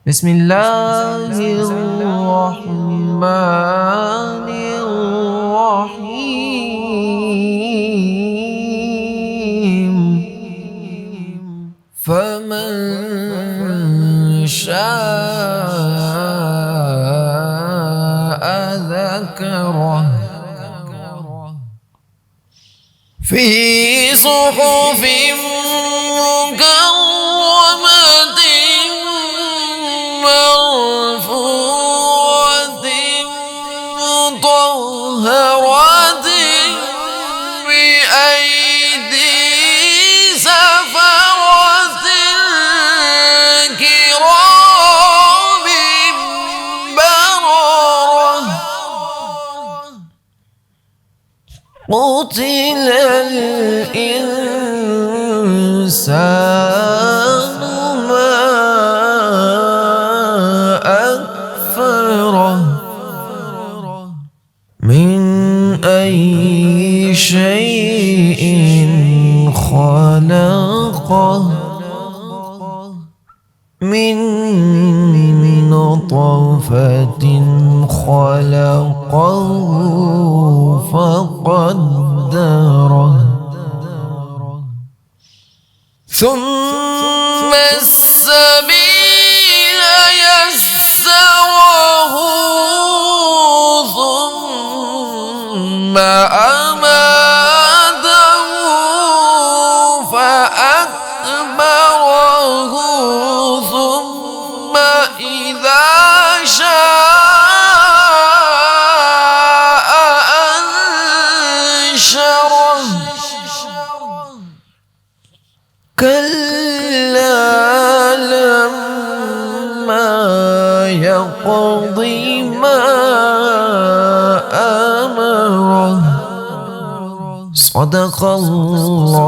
بسم الله الرحمن الرحيم فمن شاء ذكره في صحف مكرمة مرفوعة مطهرة بأيدي سفرة كرام بررة قتل الإنسان ما أكفره من أي شيء خلقه من نطفة خلقه فقدره ثم السبيل يسره ثم أماته فأكبره ثم إذا شاء أنشره كلا لما يقض ما أمره صدق الله